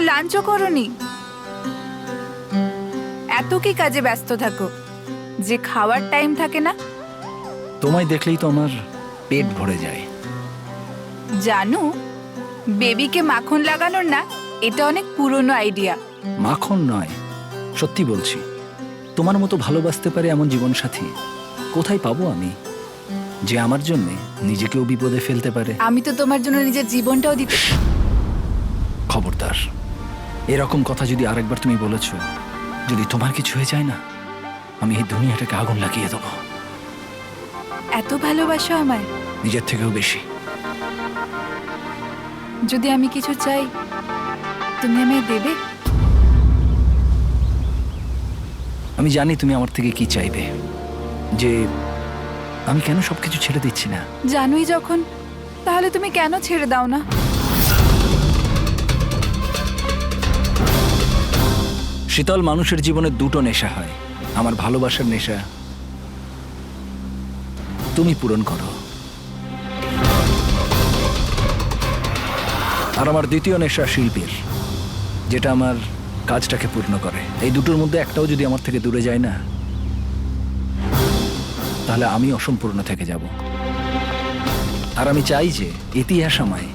লাঞ্চও করোনি? এত কি কাজে ব্যস্ত থাকো যে খাওয়ার টাইম থাকে না? তোমায় দেখলেই তো আমার পেট ভরে যায়। জানো, বেবিকে মাখন লাগানোর না, এটা অনেক পুরনো আইডিয়া। মাখন নয়, সত্যি বলছি। তোমার মতো ভালোবাসতে পারে এমন জীবনসাথী কোথায় পাবো আমি, যে আমার জন্য নিজেকেও বিপদে ফেলতে পারে? আমি তো তোমার জন্য নিজের জীবনটাও দিতে। খবরদার, এরকম কথা যদি আরেকবার তুমি বলেছ, যদি তোমার কিছু হয়ে যায় না, আমি এই দুনিয়াটাকে আগুন লাগিয়ে দেবো। এত ভালোবাসো আমায়? নিজের থেকেও বেশি। যদি আমি কিছু চাই, তুমি আমায় দেবে? আমি জানি তুমি আমার থেকে কি চাইবে, যে আমি কেন সবকিছু ছেড়ে দিচ্ছি না। জানোই যখন, তাহলে তুমি কেন ছেড়ে দাও না? শীতল, মানুষের জীবনে দুটো নেশা হয়। আমার ভালোবাসার নেশা তুমি পূরণ করো, আর আমার দ্বিতীয় নেশা শিল্পীর, যেটা আমার কাজটাকে পূর্ণ করে। এই দুটোর মধ্যে একটাও যদি আমার থেকে দূরে যায় না, তাহলে আমি অসম্পূর্ণ থেকে যাব। আর আমি চাই যে ইতিহাস আমায়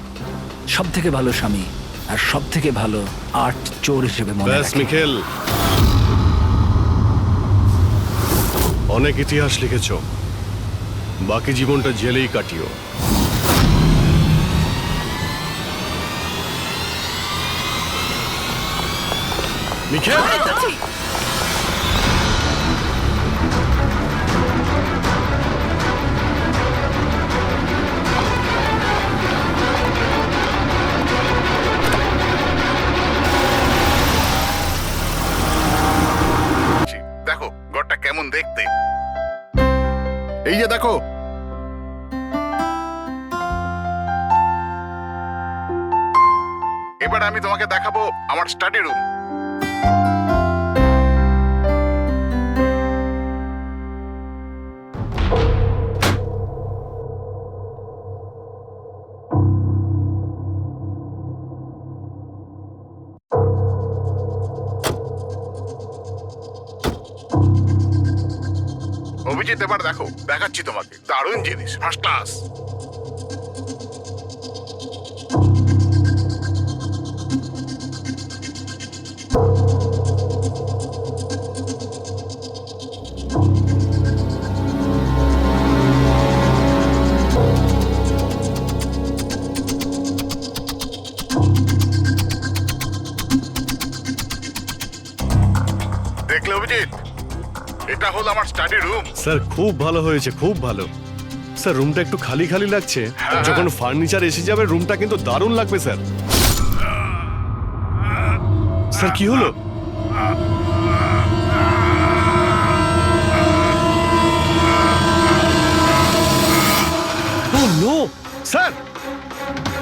সব থেকে ভালো স্বামী আর সব থেকে ভালো আর্ট চোর হিসেবে মনে ব্যাস রাখে। নিখিল, অনেক ইতিহাস লিখেছো, বাকি জীবনটা জেলেই কাটিও। নিখিল, দেখো ঘরটা কেমন দেখতে। এই যে দেখো, এবার আমি তোমাকে দেখাবো আমার স্টাডি রুম। অভিজিৎ, এবার দেখো, দেখাচ্ছি তোমাকে দারুণ জিনিস, ফার্স্ট ক্লাস। দেখলে অভিজিৎ, এটা হলো আমার স্টাডি রুম। স্যার খুব ভালো হয়েছে, খুব ভালো। স্যার রুমটা একটু খালি খালি লাগছে, যখন ফার্নিচার এসে যাবে রুমটা কিন্তু দারুণ লাগবে স্যার। স্যার কি হলো? ও নো স্যার,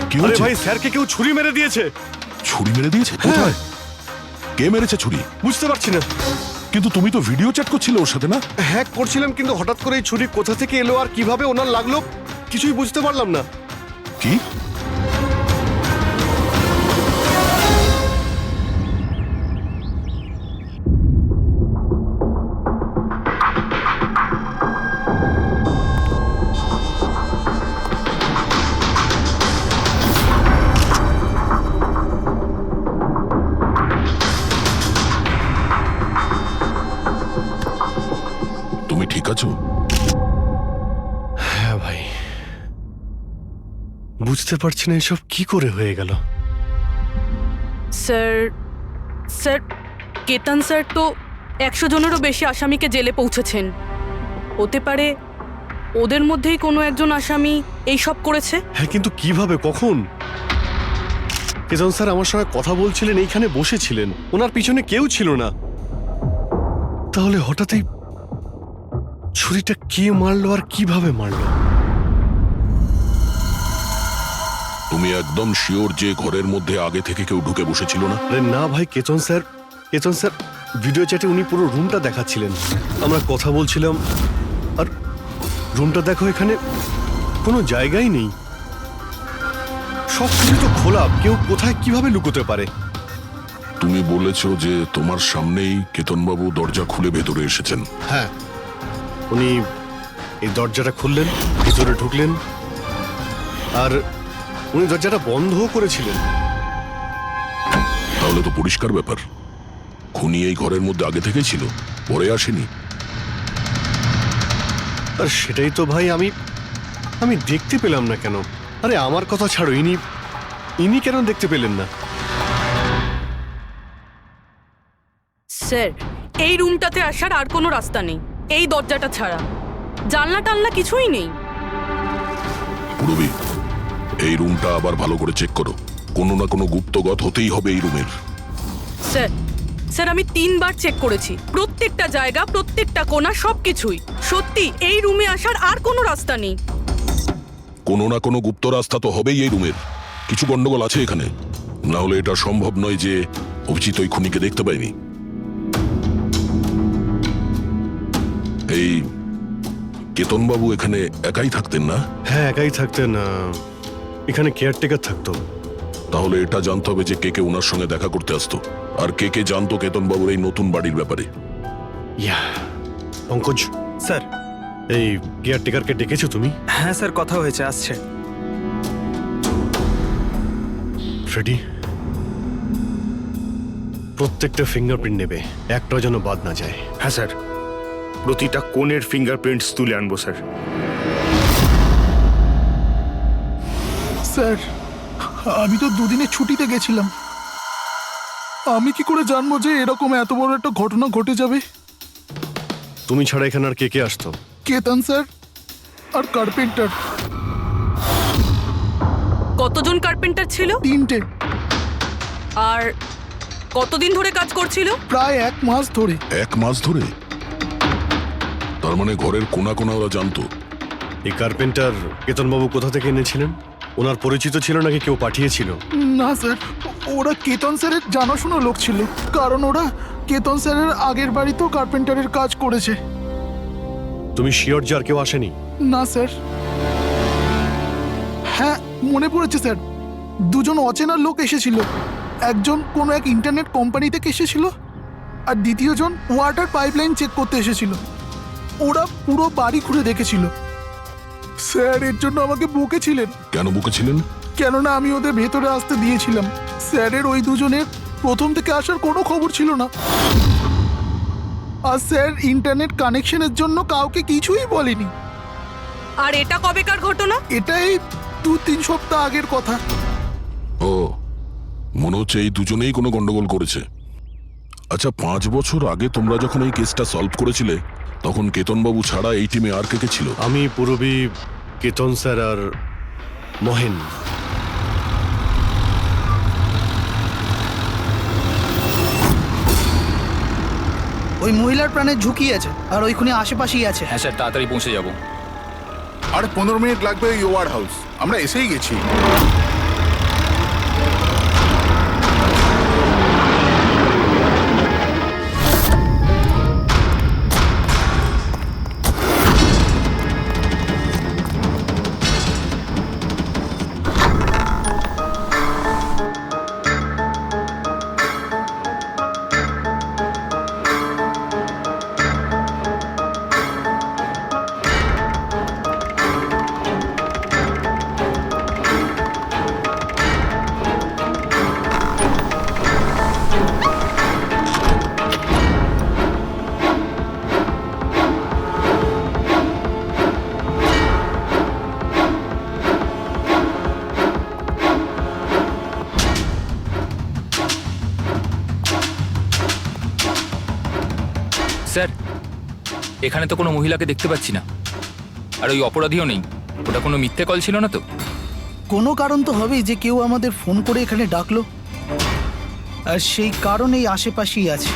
কি আরে হচ্ছে? ভাই, স্যারকে কেউ ছুরি মেরে দিয়েছে। ছুরি মেরে দিয়েছে? কোথায়? কে মেরেছে ছুরি? বুঝতে পারছি না। কিন্তু তুমি তো ভিডিও চ্যাট করছিলে ওর সাথে না? হ্যাক করছিলাম, কিন্তু হঠাৎ করে এই ছুরি কোথা থেকে এলো আর কিভাবে ওনার লাগলো কিছুই বুঝতে পারলাম না। কি? তুমি ঠিক আছো? হ্যাঁ ভাই, বুঝতে পারছি না এসব কি করে হয়ে গেল। স্যার স্যার কেতন স্যার তো 100 জনেরও বেশি আসামিকে জেলে পৌঁছেছেন। হতে পারে ওদের মধ্যেই কোনো একজন আসামি এই সব করেছে। হ্যাঁ, কিন্তু কিভাবে, কখন? কেতন স্যার আমার সঙ্গে কথা বলছিলেন, এইখানে বসেছিলেন, ওনার পিছনে কেউ ছিল না। তাহলে হঠাৎই ছুরিটা কে মারলো আর কিভাবে মারলো? তুমি একদম শিওর যে ঘরের মধ্যে আগে থেকে কেউ ঢুকে বসেছিল না? আরে না ভাই, কেতন স্যার ভিডিও চ্যাটে উনি পুরো রুমটা দেখাচ্ছিলেন, আমরা কথা বলছিলাম, আর রুমটা দেখো, এখানে কোনো জায়গাই নেই, সব কিছু তো খোলা, কেউ কোথায় কিভাবে লুকোতে পারে? তুমি বলেছো যে তোমার সামনেই কেতনবাবু দরজা খুলে ভেতরে এসেছেন। হ্যাঁ, উনি এই দরজাটা খুললেন, ভিতরে ঢুকলেন, আর উনি দরজাটা বন্ধও করেছিলেন। তাহলে তো পরিষ্কার ব্যাপার, খুনি এই ঘরের মধ্যে আগে থেকেই ছিল, পরে আসেনি। আর সেটাই তো ভাই আমি দেখতে পেলাম না কেন। আরে আমার কথা ছাড়ো, ইনি কেন দেখতে পেলেন না? স্যার, এই রুমটাতে আসার আর কোনো রাস্তা নেই, এই দরজাটা ছাড়া। জানলা টানলা কিছুই নেই। পুরবি, এই রুমটা আবার ভালো করে চেক করো, কোনো না কোনো গুপ্তগত হতেই হবে এই রুমের। স্যার স্যার আমি 3 বার চেক করেছি, প্রত্যেকটা জায়গা, প্রত্যেকটা কোণা, সবকিছুই। সত্যি এই রুমে আসার আর কোনো রাস্তা নেই। কোনো না কোনো গুপ্ত রাস্তা তো হবেই এই রুমের। কিছু গন্ডগোল আছে এখানে, না হলে এটা সম্ভব নয় যে অভিজিৎ ওই খুনিকে দেখতে পায়নি। এই কেতনবাবু এখানে একাই থাকতেন না? হ্যাঁ, একাই থাকতেন। এখানে কেয়ারটেকার থাকতো। তাহলে এটা জানতে হবে যে কে কে ওনার সঙ্গে দেখা করতে আসতো, আর কে কে জানতো কেতনবাবুর এই নতুন বাড়ির ব্যাপারে। ইয়া, পঙ্কজ স্যার। এই কেয়ারটেকারকে ডেকেছো তুমি? হ্যাঁ স্যার, কথা হয়েছে, আসছে। ফ্রেডি, প্রত্যেকটা ফিঙ্গারপ্রিন্ট নেবে, একটাও যেন বাদ না যায়। হ্যাঁ স্যার, প্রতিটা কোণের ফিঙ্গারপ্রিন্টস তুলে আনবো স্যার। স্যার, আমি তো দুদিনের ছুটিতে গেছিলাম। আমি কি করে জানবো যে এরকম এত বড় একটা ঘটনা ঘটে যাবে? তুমি ছাড়া এখানে আর কে কে আসতো? কেতন স্যার আর কার্পেন্টার। কতজন কার্পেন্টার ছিল? 3টে। আর কতদিন ধরে কাজ করছিল? প্রায় 1 মাস ধরে। 1 মাস ধরে? তার মানে ঘরের কোনা কোনা ওরা জানতো। এই কার্পেন্টার কেতনবাবু কোথা থেকে এনেছিলেন? ওনার পরিচিত ছিল নাকি কেউ পাঠিয়েছিল? না স্যার, ওরা কেতন স্যারের জানাশোনা লোক ছিল, কারণ ওরা কেতন স্যারের আগের বাড়িতেও কার্পেন্টারের কাজ করেছে। তুমি শিওর যে আর কেউ আসেনি? না স্যার। হ্যাঁ, মনে পড়েছে স্যার, 2জন অচেনা লোক এসেছিল। একজন কোনো এক ইন্টারনেট কোম্পানি থেকে এসেছিল, আর দ্বিতীয়জন ওয়াটার পাইপলাইন চেক করতে এসেছিল। ওরা পুরো বাড়ি ঘুরে দেখেছিল। স্যার এর জন্য আমাকে বকেছিলেন। কেন বকেছিলেন? কেননা আমি ওদের ভেতরে আসতে দিয়েছিলাম। স্যারের ওই 2জনের প্রথম থেকে আসার কোনো খবর ছিল না। আর স্যার ইন্টারনেট কানেকশনের জন্য কাউকে কিছুই বলেনি। আর এটা কবেকার ঘটনা? এটাই 2-3 সপ্তাহ আগের কথা। ও, মনে হচ্ছে এই দুজনেই কোনো গন্ডগোল করেছে। আচ্ছা, 5 বছর আগে তোমরা যখন এই কেসটা সলভ করেছিলে, তখন কেতনবাবু ছাড়া এই টিমে আর কে কে ছিল? আমি, পুরবী, কেতন স্যার আর মহেন। ওই মহিলার প্রাণের ঝুঁকি আছে, আর ওইখানে আশেপাশেই আছে। হ্যাঁ স্যার, তাড়াতাড়ি পৌঁছে যাব। আর 15 মিনিট লাগবে এই ওয়ার হাউস, আমরা এসেই গেছি। স্যার, এখানে তো কোনো মহিলাকে দেখতে পাচ্ছি না, আর ওই অপরাধীও নেই। ওটা কোনো মিথ্যে কল ছিল না তো? কোনো কারণ তো হবেই যে কেউ আমাদের ফোন করে এখানে ডাকলো, আর সেই কারণেই আশেপাশেই আছে।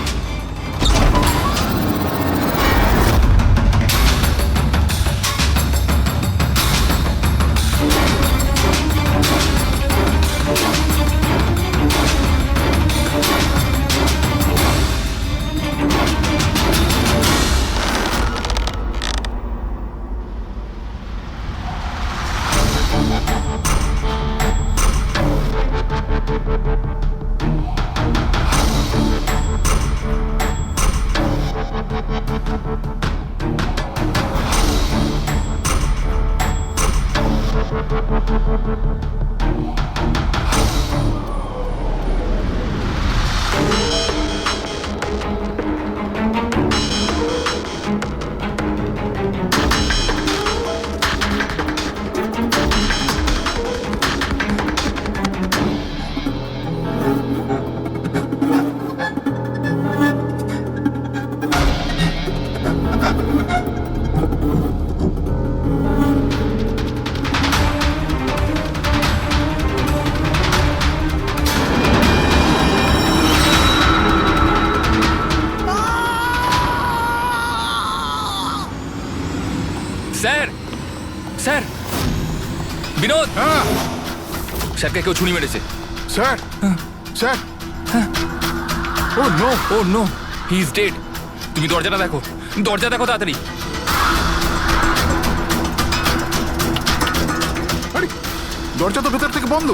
স্যার স্যার বিনোদ, স্যারকে কেউ ছুরি মেরেছে। Sir sir oh no oh no, he is dead. তুমি দরজাটা দেখো, দরজা দেখো তাড়াতাড়ি। আরে দরজা তো ভেতর থেকে বন্ধ,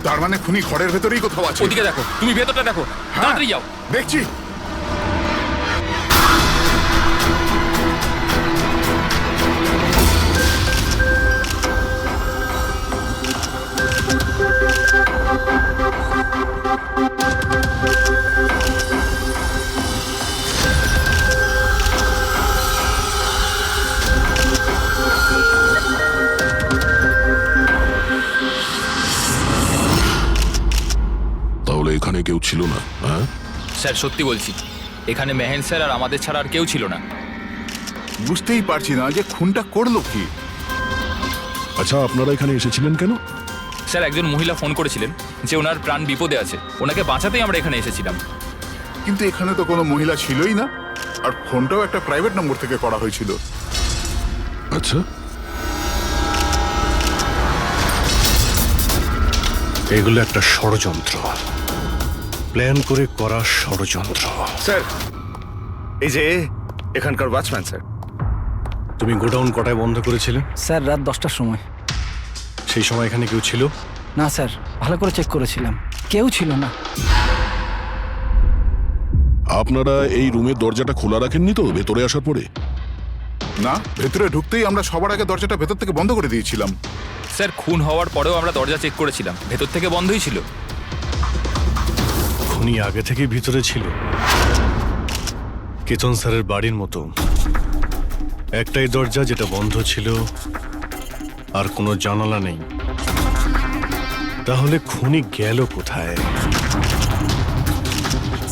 তার মানে খুনি ঘরের ভেতরেই কোথাও আছে। ওদিকে দেখো, তুমি ভেতরটা দেখো, তাড়াতাড়ি যাও। দেখছি। তাহলে এখানে কেউ ছিল না? হ্যাঁ, স্যার সত্যি বলছি, এখানে মেহেন স্যার আর আমাদের ছাড়া আর কেউ ছিল না। বুঝতেই পারছি না যে খুনটা করলো কি। আচ্ছা আপনারা এখানে এসেছিলেন কেন? স্যার একজন মহিলা ফোন করেছিলেন যে ওনার প্রাণ বিপদে আছে, ওনাকে বাঁচাতেই আমরা এখানে এসেছিলাম। কিন্তু এখানে তো কোনো মহিলা ছিলই না, আর ফোনটাও একটা প্রাইভেট নম্বর থেকে করা হয়েছিল। আচ্ছা, এগুলো একটা ষড়যন্ত্র, প্ল্যান করে করা ষড়যন্ত্র। স্যার, এই যে এখানকার ওয়াচম্যান স্যার। তুমি গোডাউন কটায় বন্ধ করেছিলে? স্যার রাত 10টার সময়। সেই সময় এখানে কেউ ছিল? না স্যার, ভালো করে চেক করেছিলাম, কেউ ছিল না। আপনারা এই রুমের দরজাটা খোলা রাখেননি তো ভেতরে আসার পরে? না, ভেতরে ঢুকতেই আমরা সবার আগে দরজাটা ভেতর থেকে বন্ধ করে দিয়েছিলাম। স্যার খুন হওয়ার পরেও আমরা দরজা চেক করেছিলাম, ভেতর থেকে বন্ধই ছিল। খুনি আগে থেকেই ভিতরে ছিল, কেতন স্যারের বাড়ির মতো। একটাই দরজা যেটা বন্ধ ছিল, আর কোনো জানালা নেই। তাহলে খুনি গেল কোথায়?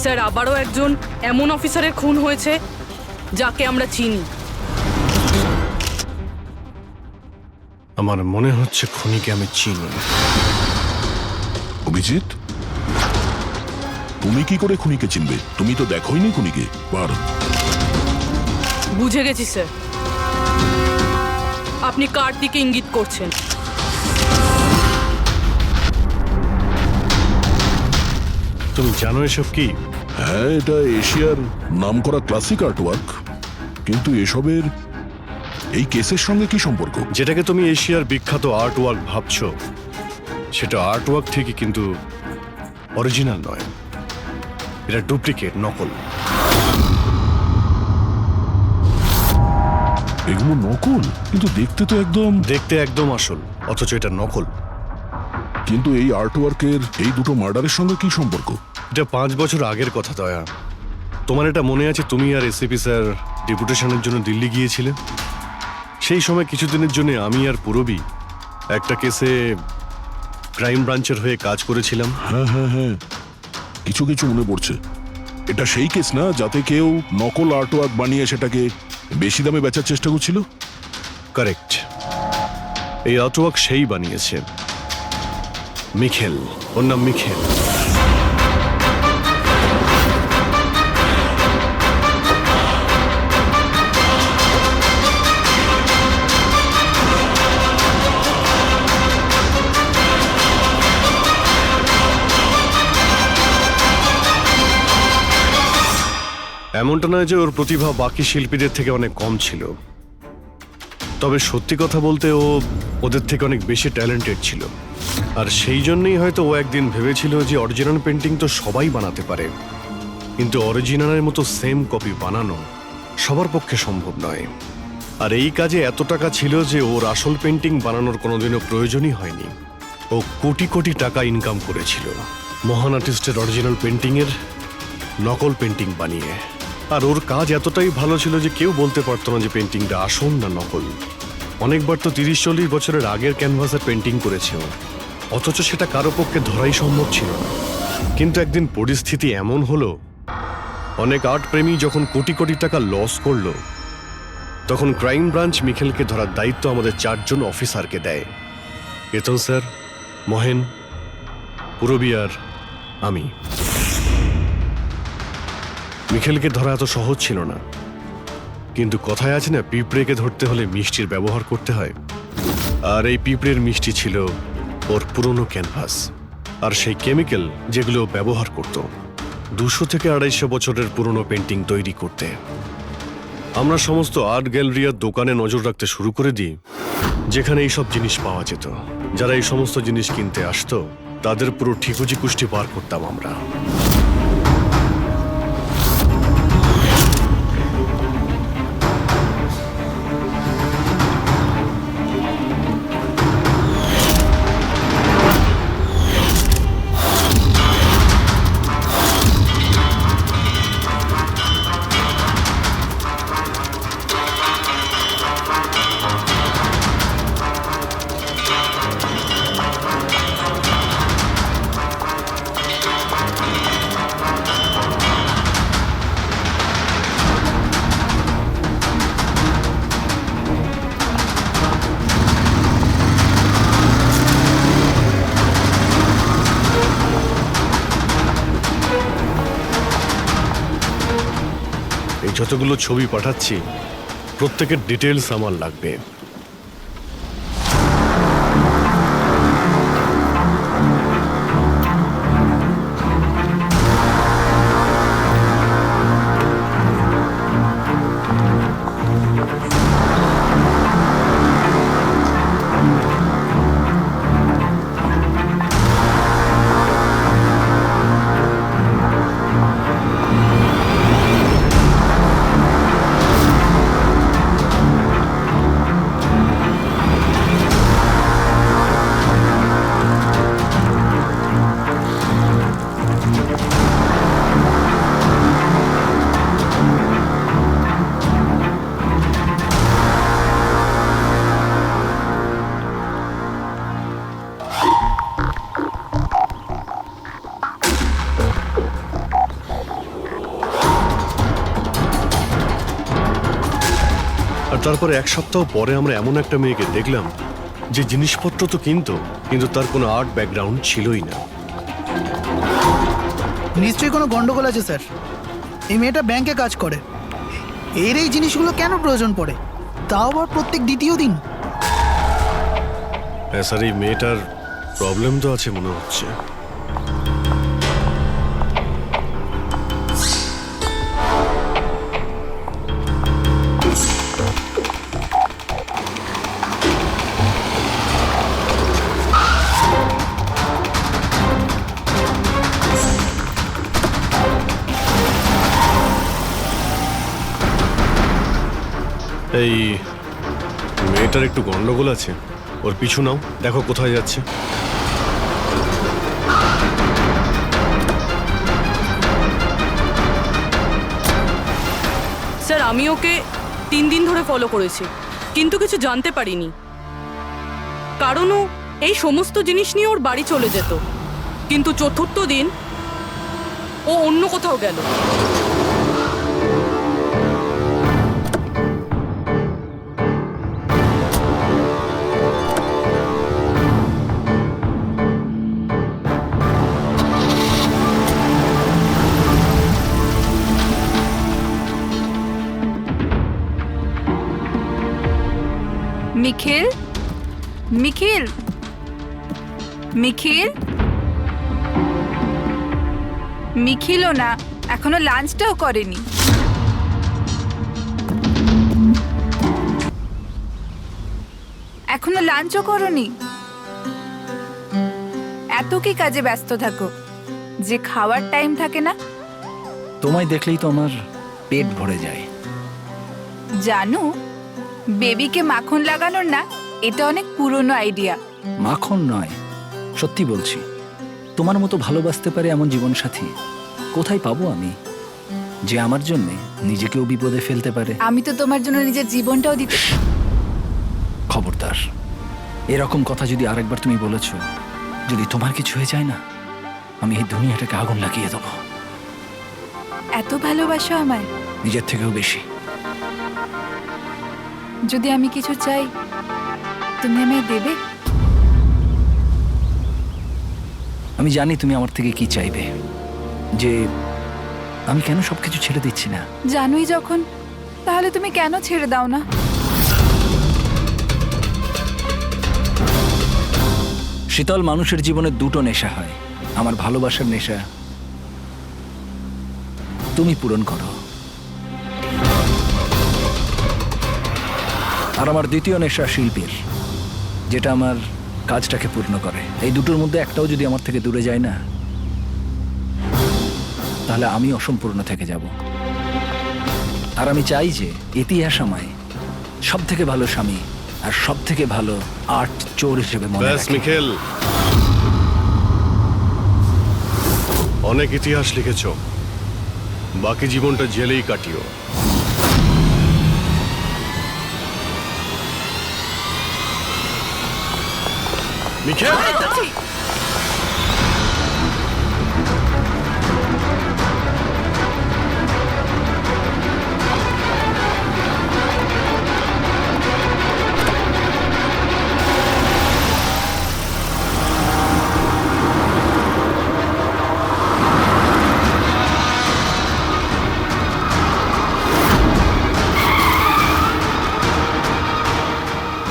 স্যার আবারও একজন এমন অফিসারের খুন হয়েছে যাকে আমরা চিনি। আমার মনে হচ্ছে খুনিকে আমি চিনি। অভিজিৎ, তুমি কি করে খুনিকে চিনবে? তুমি তো দেখোইনি খুনিকে বার। বুঝে গেছি স্যার, আপনি কার দিকে ইঙ্গিত করছেন। তুমি জানো এসব কি? হ্যাঁ, এটা এশিয়ার নামকরা ক্লাসিক আর্টওয়ার্ক, কিন্তু এসবের এই কেসের সঙ্গে কি সম্পর্ক? যেটাকে তুমি এশিয়ার বিখ্যাত আর্ট ওয়ার্ক ভাবছো, সেটা আর্ট ওয়ার্ক ঠিকই, কিন্তু অরিজিনাল নয়। এটা ডুপ্লিকেট, নকল। এগুলো নকল, কিন্তু দেখতে একদম আসল, অথচ এটা নকল। কিন্তু এই আর্টওয়ার্কের এই দুটো মার্ডারের সঙ্গে কি সম্পর্ক? এটা 5 বছর আগের কথা দয়া। তোমার এটা মনে আছে, তুমি আর এসিপি স্যার ডেপুটেশনের জন্য দিল্লি গিয়েছিলে? সেই সময় কিছুদিনের জন্য আমি আর পুরবী একটা কেসে ক্রাইম ব্রাঞ্চের হয়ে কাজ করেছিলাম। হ্যাঁ হ্যাঁ হ্যাঁ, কিছু কিছু মনে পড়ছে। এটা সেই কেস না যাতে কেউ নকল আর্টওয়ার্ক বানিয়ে সেটাকে বেশি দামে বেচার চেষ্টা করছিল? কারেক্ট। এই আর্টওয়ার্ক সেই বানিয়েছে, মিখেল। ওর নাম মিখেল। এমনটা নয় যে ওর প্রতিভা বাকি শিল্পীদের থেকে অনেক কম ছিল, তবে সত্যি কথা বলতে ও ওদের থেকে অনেক বেশি ট্যালেন্টেড ছিল। আর সেই জন্যই হয়তো ও একদিন ভেবেছিল যে অরিজিনাল পেন্টিং তো সবাই বানাতে পারে, কিন্তু অরিজিনালের মতো সেম কপি বানানো সবার পক্ষে সম্ভব নয়। আর এই কাজে এত টাকা ছিল যে ওর আসল পেন্টিং বানানোর কোনোদিনও প্রয়োজনই হয়নি। ও কোটি কোটি টাকা ইনকাম করেছিল মহান আর্টিস্টের অরিজিনাল পেন্টিংয়ের নকল পেন্টিং বানিয়ে। আর ওর কাজ এতটাই ভালো ছিল যে কেউ বলতে পারতো না যে পেন্টিংটা আসল না নকল। অনেকবার তো 30-40 বছরের আগের ক্যানভাসের পেন্টিং করেছে ও, অথচ সেটা কারো পক্ষে ধরাই সম্ভব ছিল না। কিন্তু একদিন পরিস্থিতি এমন হলো, অনেক আর্ট প্রেমী যখন কোটি কোটি টাকা লস করলো, তখন ক্রাইম ব্রাঞ্চ মিখেলকে ধরার দায়িত্ব আমাদের 4 জন অফিসারকে দেয়। কেতন স্যার, মহেন, পুরবী আর আমি। মিখেলকে ধরা এত সহজ ছিল না, কিন্তু কথায় আছে না, পিঁপড়েকে ধরতে হলে মিষ্টির ব্যবহার করতে হয়। আর এই পিঁপড়ের মিষ্টি ছিল ওর পুরনো ক্যানভাস আর সেই কেমিক্যাল যেগুলো ও ব্যবহার করত 200 থেকে 250 বছরের পুরনো পেন্টিং তৈরি করতে। আমরা সমস্ত আর্ট গ্যালারি আর দোকানে নজর রাখতে শুরু করে দিই যেখানে এই সব জিনিস পাওয়া যেত। যারা এই সমস্ত জিনিস কিনতে আসতো তাদের পুরো ঠিকুজি কুষ্টি পার করতাম আমরা। যতগুলো ছবি পাঠাচ্ছি প্রত্যেকের ডিটেলস আমার লাগবে। আর তারপরে 1 সপ্তাহ পরে আমরা এমন একটা মেয়েকে দেখলাম যে জিনিসপত্র তো কিনতো, কিন্তু তার কোনো আর্ট ব্যাকগ্রাউন্ড ছিলই না। নিশ্চয়ই কোনো গন্ডগোল আছে স্যার। এই মেয়েটা ব্যাংকে কাজ করে, এর এই জিনিসগুলো কেন প্রয়োজন পড়ে, তাও আবার প্রত্যেক দ্বিতীয় দিন? হ্যাঁ স্যার, এই মেয়েটার প্রবলেম তো আছে মনে হচ্ছে। এই মেয়েটার একটু গন্ডগোল আছে, ওর পিছু নাও, দেখো কোথায় যাচ্ছে। স্যার আমি ওকে 3 দিন ধরে ফলো করেছি, কিন্তু কিছু জানতে পারিনি। কারণ ও এই সমস্ত জিনিস নিয়ে ওর বাড়ি চলে যেত, কিন্তু 4র্থ দিন ও অন্য কোথাও গেল। নিখিল, নিখিল, নিখিল, নিখিলও না, এখনো লাঞ্চটাও করেনি। এখনো লাঞ্চও করনি? এত কি কাজে ব্যস্ত থাকো যে খাওয়ার টাইম থাকে না? তোমায় দেখলেই তো আমার পেট ভরে যায়। জানু, বেবিকে মাখন লাগানোর না এটা অনেক পুরনো আইডিয়া। মাখন নয়, সত্যি বলছি, তোমার মতো ভালোবাসতে পারে এমন জীবনসাথী কোথায় পাবো আমি, যে আমার জন্যে নিজেকেও বিপদে ফেলতে পারে। আমি তো তোমার জন্য নিজের জীবনটাও দিতে। খবরদার, এরকম কথা যদি আরেকবার তুমি বলেছ, যদি তোমার কিছু হয়ে যায় না, আমি এই দুনিয়াটাকে আগুন লাগিয়ে দেবো। এত ভালোবাসো আমায়? নিজের থেকেও বেশি। যদি আমি কিছু চাই তুমি আমায় দেবে? আমি জানি তুমি আমার থেকে কি চাইবে, যে আমি কেন সবকিছু ছেড়ে দিচ্ছি না। জানোই যখন, তাহলে তুমি কেন ছেড়ে দাও না? শীতল, মানুষের জীবনে দুটো নেশা হয়, আমার ভালোবাসার নেশা তুমি পূরণ করো, আর আমার দ্বিতীয় নেশা শিল্পীর, যেটা আমার কাজটাকে পূর্ণ করে। এই দুটোর মধ্যে একটাও যদি আমার থেকে দূরে যায় না, তাহলে আমি অসম্পূর্ণ থেকে যাব। আর আমি চাই যে ইতিহাস আমায় সব থেকে ভালো স্বামী আর সব থেকে ভালো আর্ট চোর হিসেবে মনে ব্যাস রাখে। মিখেল, অনেক ইতিহাস লিখেছ, বাকি জীবনটা জেলেই কাটিও। মিখেল,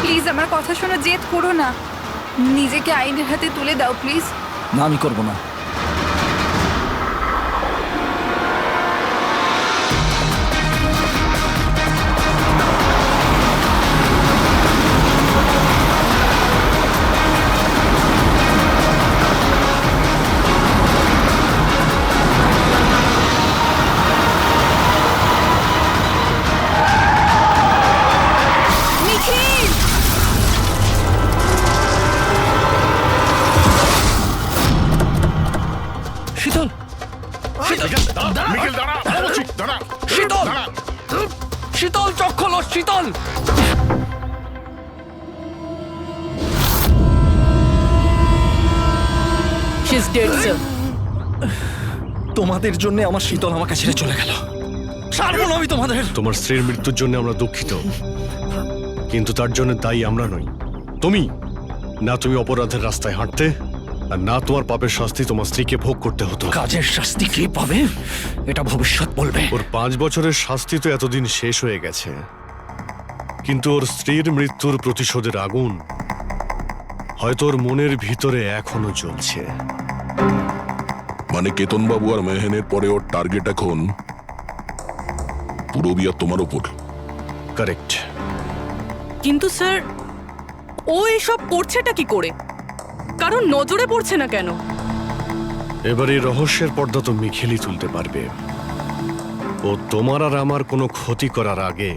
প্লিজ আমার কথা শোনো, জেদ করো না, নিজেকে আইনের হাতে তুলে দাও প্লিজ। না, আমি করব না। নিখিল! শীতল, মিখেল দাঁড়া, বলছি, দাঁড়া, শীতল! দাঁড়া। শীতল, চোখ খোলো, শীতল! She is dead sir. তোমাদের জন্য আমার শীতল আমাকে ছেড়ে চলে গেল। ছাড়বো না আমি তোমাদের। তোমার স্ত্রীর মৃত্যুর জন্য আমরা দুঃখিত, কিন্তু তার জন্য দায়ী আমরা নই, তুমি। না তুমি অপরাধের রাস্তায় হাঁটতে, আর না তোমার পাপের শাস্তি তোমার স্ত্রীকে ভোগ করতে হতো। কাজের শাস্তি কে পাবে এটা ভবিষ্যৎ বলবে। ওর 5 বছরের শাস্তি তো এতদিন শেষ হয়ে গেছে, কিন্তু ওর স্ত্রীর মৃত্যুর প্রতিশোধের আগুন হয়তো ওর মনের ভিতরে এখনো জ্বলছে। মানে কেতনবাবু আর মেহেনের পরে ওর টার্গেট এখন পুরো বিয়া তোমার ওপর। কারেক্ট। কিন্তু স্যার, ও এসব করছেটা কি করে? কারণ নজরে পড়ছে না কেন? এবার এই রহস্যের পর্দা তো মিখেলই তুলতে পারবে। ও তোমার আর আমার কোনো ক্ষতি করার আগে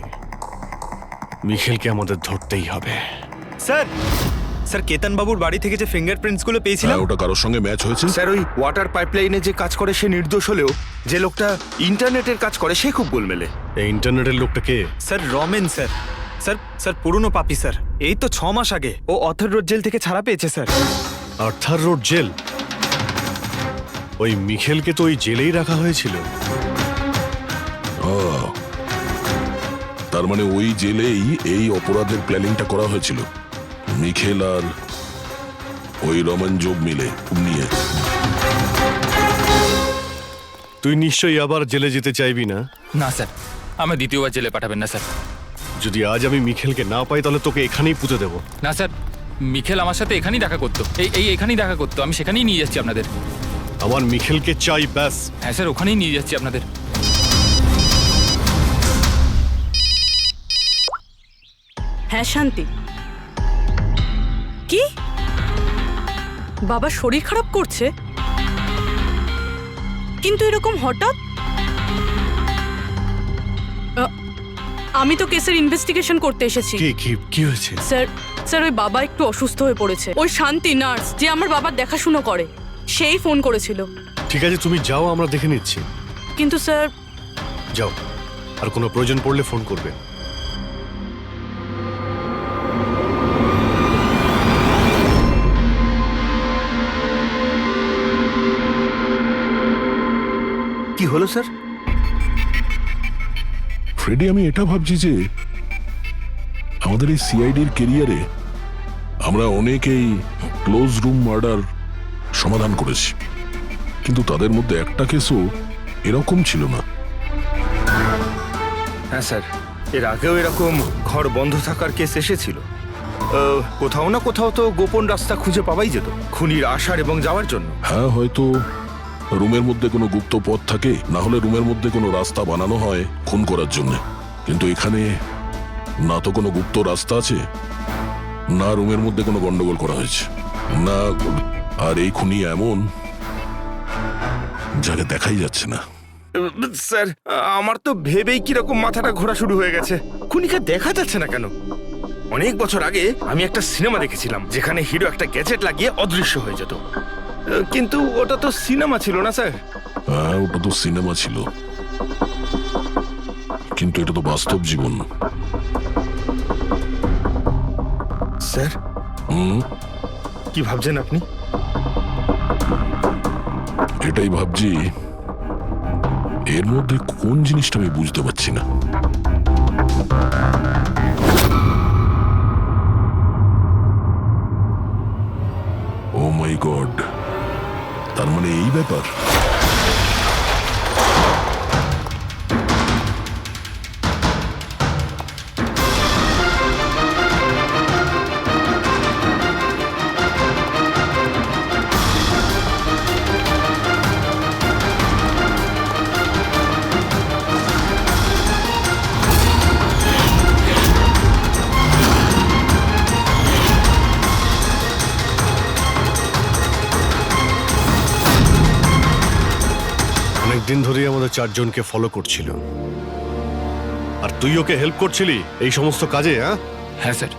মিখেলকে আমাদের ধরতেই হবে। স্যার, স্যার কেতন বাবুর বাড়ি থেকে যে ফিঙ্গারপ্রিন্টস গুলো পেয়েছিলাম, হ্যাঁ, ওটা কারোর সঙ্গে ম্যাচ হয়েছে? স্যার ওই ওয়াটার পাইপলাইনে যে কাজ করে সে নির্দোষ হলেও যে লোকটা ইন্টারনেটের কাজ করে সে খুব গোলমেলে। এই ইন্টারনেটের লোকটা কে? Sir Ramen sir. Sir sir পুরনো পাপি স্যার। এই তো 6 মাস আগে ও অথর রোড জেল থেকে ছাড়া পেয়েছে স্যার। Arthur road jail? ওই মিখেলকে তো ওই জেলেই রাখা হয়েছিল। তার মানে ওই জেলেই এই অপরাধের প্ল্যানিংটা করা হয়েছিল, মিখেল আর ওই রমন যোগ মিলে নিয়ে। তুই নিশ্চয়ই আবার জেলে যেতে চাইবি না? না স্যার, আমার দ্বিতীয়বার জেলে পাঠাবেন না স্যার। যদি আজ আমি মিখেলকে না পাই তাহলে তোকে এখানেই পুঁতে দেবো। না স্যার, মিখেল আমার সাথে এখানেই দেখা করতো, এখানেই দেখা করতো, আমি সেখানেই নিয়ে যাচ্ছি আপনাদের। আমার মিখেলকে চাই, ব্যাস। হ্যাঁ স্যার, ওখানেই নিয়ে যাচ্ছি আপনাদের। হ্যাঁ শান্তি। কি? বাবা শরীর খারাপ করছে? কিন্তু এরকম হঠাৎ? আমি তো কেসের ইনভেস্টিগেশন করতে এসেছি। কি হয়েছে? স্যার ওই বাবা একটু অসুস্থ হয়ে পড়েছে। ওই শান্তি নার্স যে আমার বাবার দেখাশুনো করে সেই ফোন করেছিল। ঠিক আছে, তুমি যাও, আমরা দেখে নিচ্ছি। কিন্তু স্যার যাও, আর কোনো প্রয়োজন পড়লে ফোন করবে। কি হলো স্যার? ফ্রেডি, আমি এটা ভাবছি যে আমাদের এই সিআইডির কেরিয়ারে আমরা অনেকেই ক্লোজ রুম মার্ডার সমাধান করেছি, কিন্তু তাদের মধ্যে একটা কেসও এরকম ছিল না। হ্যাঁ স্যার, এর আগেও এরকম ঘর বন্ধ থাকার কেস এসেছিল। কোথাও না কোথাও তো গোপন রাস্তা খুঁজে পাওয়াই যেত খুনির আসার এবং যাওয়ার জন্য। হ্যাঁ, হয়তো রুমের মধ্যে কোনো গুপ্ত পথ থাকে, না হলে রুমের মধ্যে কোনো রাস্তা বানানো হয় খুন করার জন্য। কিন্তু এখানে না তো কোনো গুপ্ত রাস্তা আছে, না রুমের মধ্যে কোনো গন্ডগোল করা হয়েছে, না। আর এই খুনি এমন যাকে দেখাই যাচ্ছে না। স্যার, আমার তো ভেবেই কিরকম মাথাটা ঘোরা শুরু হয়ে গেছে। খুনিকে দেখা যাচ্ছে না কেন? অনেক বছর আগে আমি একটা সিনেমা দেখেছিলাম যেখানে হিরো একটা গ্যাজেট লাগিয়ে অদৃশ্য হয়ে যেত, কিন্তু ওটা তো সিনেমা ছিল না স্যার। হ্যাঁ, ওটা তো সিনেমা ছিল, কিন্তু এটা তো বাস্তব জীবন। স্যার, কি ভাবছেন আপনি? এটাই ভাবছি, এর মধ্যে কোন জিনিসটা আমি বুঝতে পারছি না। ও মাই গড, তার মানে এই ব্যাপার। অনেকদিন ধরেই আমাদের চারজনকে ফলো করছিল, আর তুই ওকে হেল্প করছিলি এই সমস্ত কাজে। হ্যাঁ স্যার।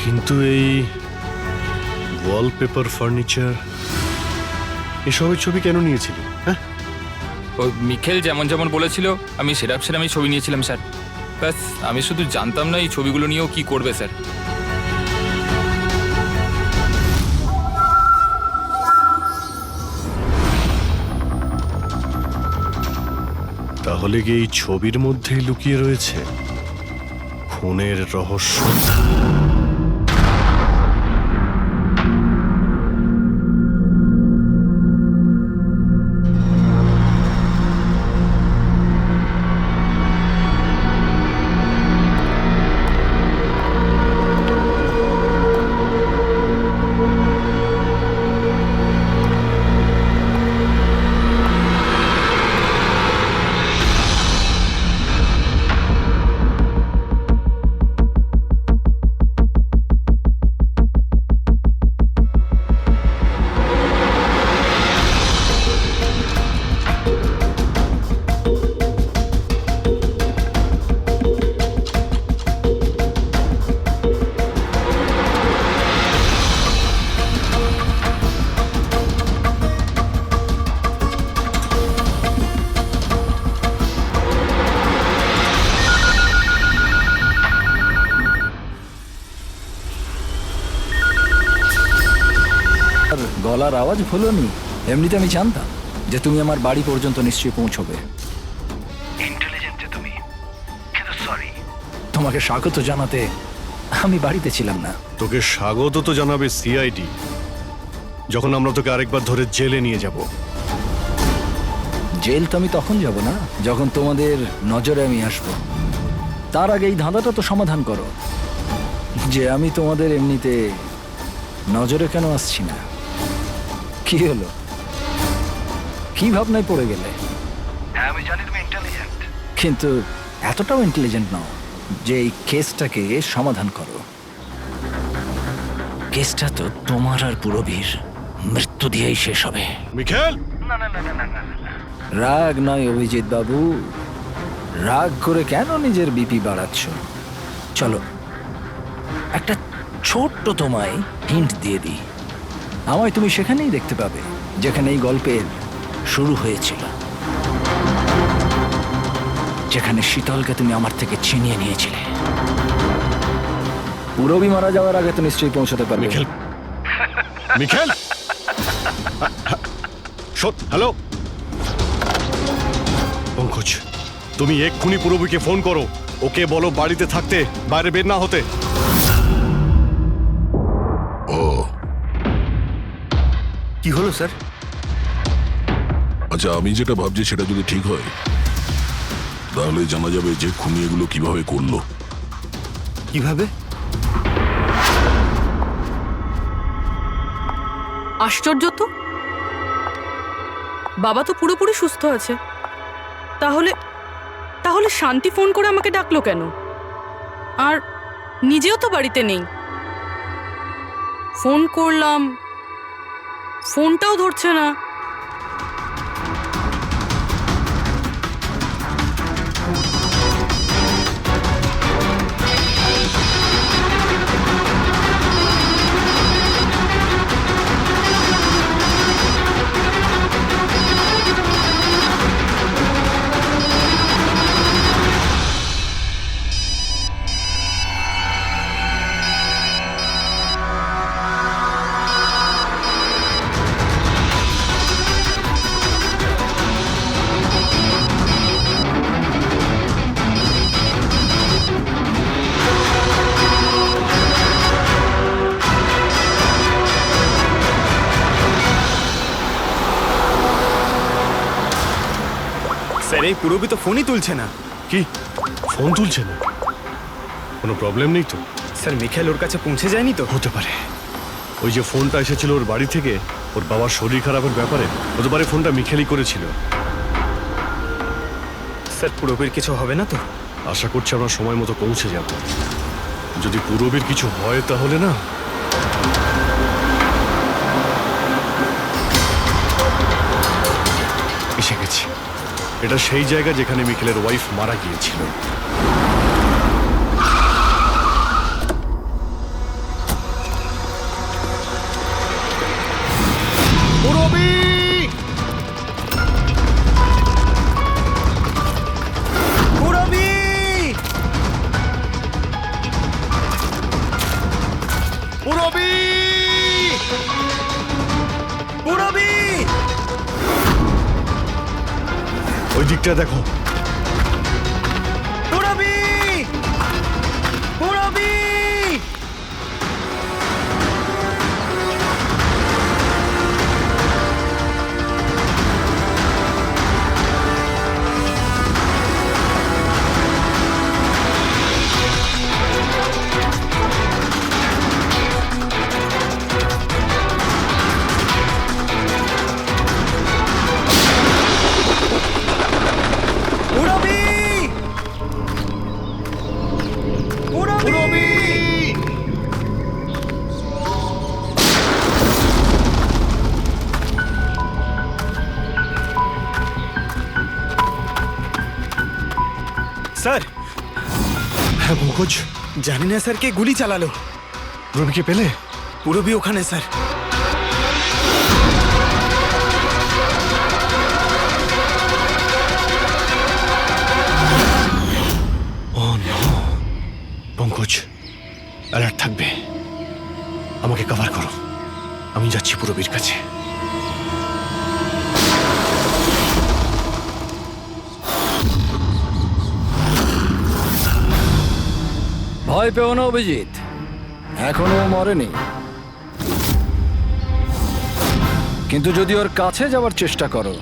কিন্তু এই ওয়ালপেপার, ফার্নিচার, এসবের ছবি কেন নিয়েছিলি? হ্যাঁ, ওই মিখেল যেমন যেমন বলেছিল আমি সেরামই ছবি নিয়েছিলাম স্যার। ব্যাস, আমি শুধু জানতাম না এই ছবিগুলো নিয়েও কি করবে স্যার। তাহলে কি এই ছবির মধ্যেই লুকিয়ে রয়েছে খুনের রহস্য? গলার আওয়াজ ভুলোনি। এমনিতে আমি জানতাম যে তুমি আমার বাড়ি পর্যন্ত নিশ্চয়ই পৌঁছবে। ইন্টেলিজেন্ট তুমি, কিন্তু সরি, তোমাকে স্বাগত জানাতে আমি বাড়িতে ছিলাম না। তোকে স্বাগত তো জানাবে সিআইডি, যখন আমরা তোকে আরেকবার ধরে জেলে নিয়ে যাব। জেল তো আমি তখন যাব না যখন তোমাদের নজরে আমি আসব। তার আগে এই ধাঁধাটা তো সমাধান করো যে আমি তোমাদের এমনিতে নজরে কেন আসছি না। কি হলো, কি ভাবনায় পড়ে গেলে? হ্যাঁ আমি জানি তুমি ইন্টেলিজেন্ট, কিন্তু এতটাও ইন্টেলিজেন্ট নও যে এই কেসটাকে সমাধান করো। কেসটা তো তোমার আর পুরবীর মৃত্যু দিয়েই শেষ হবে। মিখেল, রাগ নয় অভিজিৎ বাবু, রাগ করে কেন নিজের বিপি বাড়াচ্ছ? চলো একটা ছোট্ট তোমায় হিন্ট দিয়ে দিই। আমায় তুমি সেখানেই দেখতে পাবে যেখানে এই গল্পের শুরু হয়েছিল, যেখানে শীতলকে তুমি আমার থেকে ছিনিয়ে নিয়েছিলে। পুরবী মারা যাওয়ার আগে তো নিশ্চয়ই পৌঁছাতে পারবে। মিখেল, মিখেল, হ্যালো পঙ্কজ, তুমি এক্ষুনি পুরবীকে ফোন করো। ওকে বলো বাড়িতে থাকতে, বাইরে বের না হতে। ও কি হলো স্যার? আচ্ছা, আমি যেটা ভাবছি সেটা যদি ঠিক হয় তাহলে জানা যাবে যে খুনি এগুলো কিভাবে করলো। কিভাবে? আশ্চর্য তো, বাবা তো পুরোপুরি সুস্থ আছে, তাহলে তাহলে শান্তি ফোন করে আমাকে ডাকলো কেন? আর নিজেও তো বাড়িতে নেই। ফোন করলাম, ফোনটাও ধরছে না। স্যার এই পুরবী তো ফোনই তুলছে না। কি ফোন তুলছে না? কোনো প্রবলেম নেই তো? স্যার মিখেল ওর কাছে পৌঁছে যায়নি তো? হতে পারে ওই যে ফোনটা এসেছিল ওর বাড়ি থেকে ওর বাবার শরীর খারাপের ব্যাপারে, হতে পারে ফোনটা মিখেলই করেছিল। স্যার পুরবীর কিছু হবে না তো? আশা করছি আমরা সময় মতো পৌঁছে যাব। যদি পুরবীর কিছু হয় তাহলে না, এসে গেছি। এটা সেই জায়গা যেখানে মিখেলের ওয়াইফ মারা গিয়েছিল। পুরবী! পুরবী! পুরবী! পুরবী! ওই দিকটা দেখো। পুরবী! পুরবী! স্যার, হ্যাঁ পঙ্কজ, জানি না স্যার কে গুলি চালালো। পুরবীকে পেলে? পুরবী ওখানে sir. Oh no! Pankaj, alert থাকবে। আমাকে কভার করো, আমি যাচ্ছি পুরবীর কাছে। ভয় পেও না অভিজিৎ, এখনো মরেনি। কিন্তু যদি ওর কাছে যাওয়ার চেষ্টা করো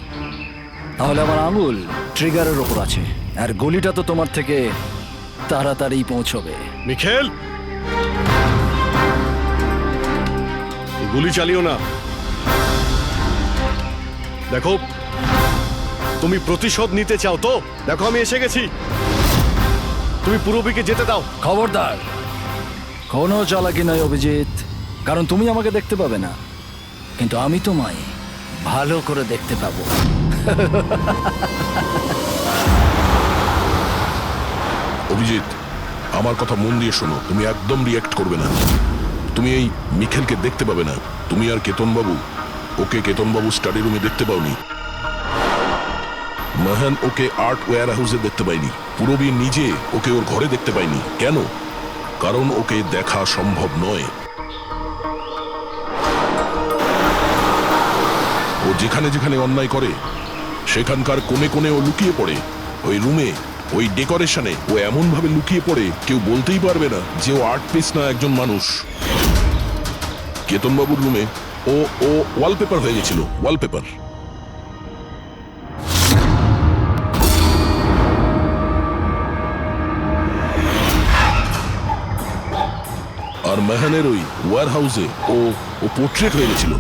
তাহলে আমার আঙুল ট্রিগারের ওপর আছে, আর গুলিটা তো তোমার থেকে তাড়াতাড়ি পৌঁছবে। মিখেল, গুলি চালিও না। দেখো, তুমি প্রতিশোধ নিতে চাও তো? দেখো, আমি এসে গেছি। তুমি পূরবীকে যেতে দাও। খবরদার, কোনো চালাকি নয় অভিজিৎ, কারণ তুমি আমাকে দেখতে পাবে না, কিন্তু আমি তোমায় ভালো করে দেখতে পাবো। অভিজিৎ, আমার কথা মন দিয়ে শোনো, তুমি একদম রিঅ্যাক্ট করবে না। তুমি এই মিখেলকে দেখতে পাবে না। তুমি আর কেতনবাবু, ওকে কেতনবাবু স্টাডি রুমে দেখতে পাওনি। মাহান ওকে আর্ট ওয়্যার হাউসে দেখতে পাইনি। পূরবী নিজে ওকে ওর ঘরে দেখতে পাইনি। কেন? কারণ ওকে দেখা সম্ভব নয়। ও যেখানে যেখানে অন্যায় করে সেখানকার কোণে কোণে ও লুকিয়ে পড়ে। ওই রুমে, ওই ডেকোরেশনে ও এমন ভাবে লুকিয়ে পড়ে কেউ বলতেই পারবে না যে ও আর্ট পিস না, একজন মানুষ। কেতনবাবুর রুমে ও ও ওয়ালপেপার হয়ে গেছিল, ওয়ালপেপার। আর মেহানের ওই ওয়্যার হাউসে ও ও পোর্ট্রেট হয়ে গেছিল।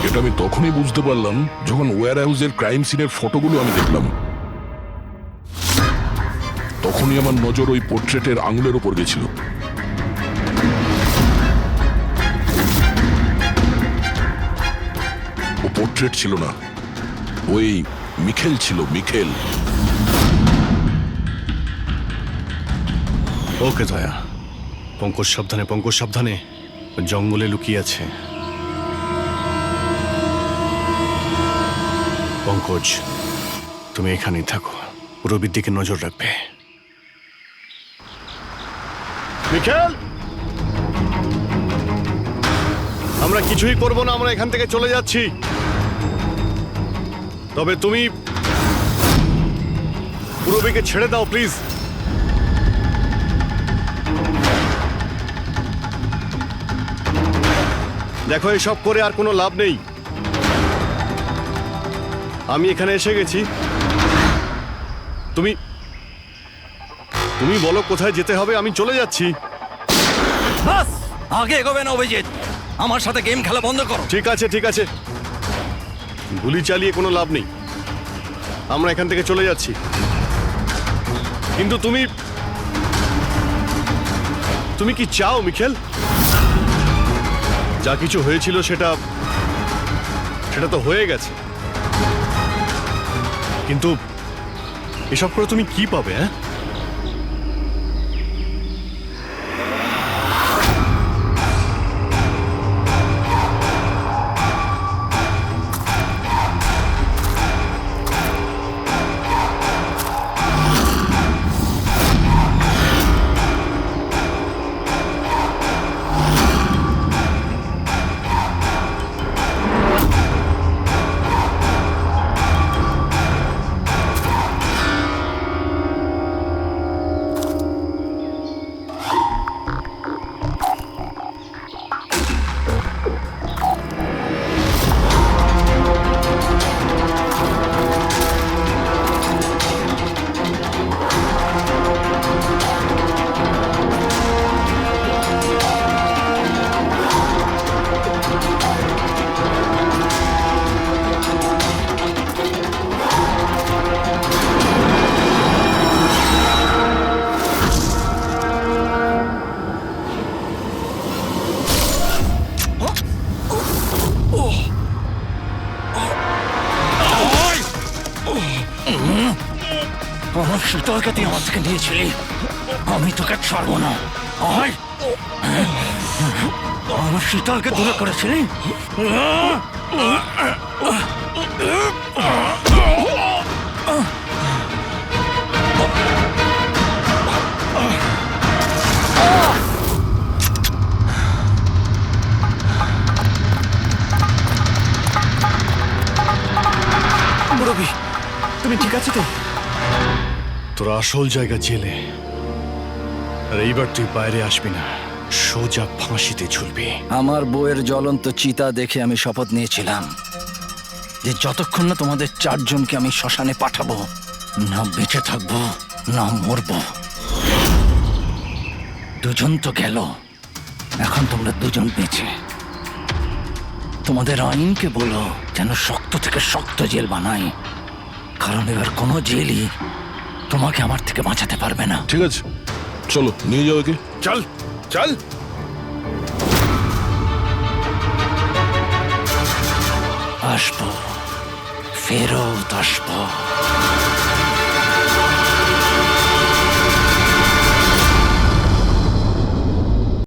এটা আমি তখনই বুঝতে পারলাম যখন ওয়্যার হাউসের ক্রাইম সিনের ফটোগুলো আমি দেখলাম। তখনই আমার নজর ওই পোর্ট্রেটের আঙুলের উপর গেছিল। ও পোর্ট্রেট ছিল না, ওই মিখেল ছিল, মিখেল। ওকে দয়া, পঙ্কজ সাবধানে, পঙ্কজ সাবধানে, জঙ্গলে লুকিয়ে আছে। পঙ্কজ, তুমি এখানেই থাকো, পূরবীর দিকে নজর রাখবে। মিখেল, আমরা কিছুই করব না, আমরা এখান থেকে চলে যাচ্ছি। তবে তুমি পূরবীকে ছেড়ে দাও প্লিজ। দেখো, এসব করে আর কোনো লাভ নেই। আমি এখানে এসে গেছি, তুমি তুমি বলো কোথায় যেতে হবে, আমি চলে যাচ্ছি। বাস, আগে এগোবে না অভিজিৎ, আমার সাথে গেম খেলা বন্ধ করো। ঠিক আছে, ঠিক আছে, গুলি চালিয়ে কোনো লাভ নেই, আমরা এখান থেকে চলে যাচ্ছি। কিন্তু তুমি তুমি কি চাও মিখেল? যা কিছু হয়েছিল সেটা তো হয়ে গেছে, কিন্তু এসব করে তুমি কি পাবে? হ্যাঁ, আমার শীতলকে তুই আমার থেকে নিয়েছিলি, আমি তোকে ছাড়বো না। আয়, আমার শীতলকে দূরে করেছিলি। রবি, তুমি ঠিক আছে তো? তোর আসল জায়গা জেলে, আর এইবার তুই বাইরে আসবি না, সোজা ফাঁসিতে ঝুলবি। আমার বউয়ের জ্বলন্ত চিতা দেখে আমি শপথ নিয়েছিলাম যে যতক্ষণ না তোমাদের চারজনকে আমি শ্মশানে পাঠাবো, না বেঁচে থাকবো না মরবো। দুজন তো গেল, এখন তোমরা দুজন বেঁচে। তোমাদের আইনকে বলো যেন শক্ত থেকে শক্ত জেল বানাই, কারণ এবার কোনো জেলই তোমাকে আমার থেকে বাঁচাতে পারবে না। ঠিক আছে, চলো নিয়ে যাও একে। চল চল। আসবো, ফেরত আসবো।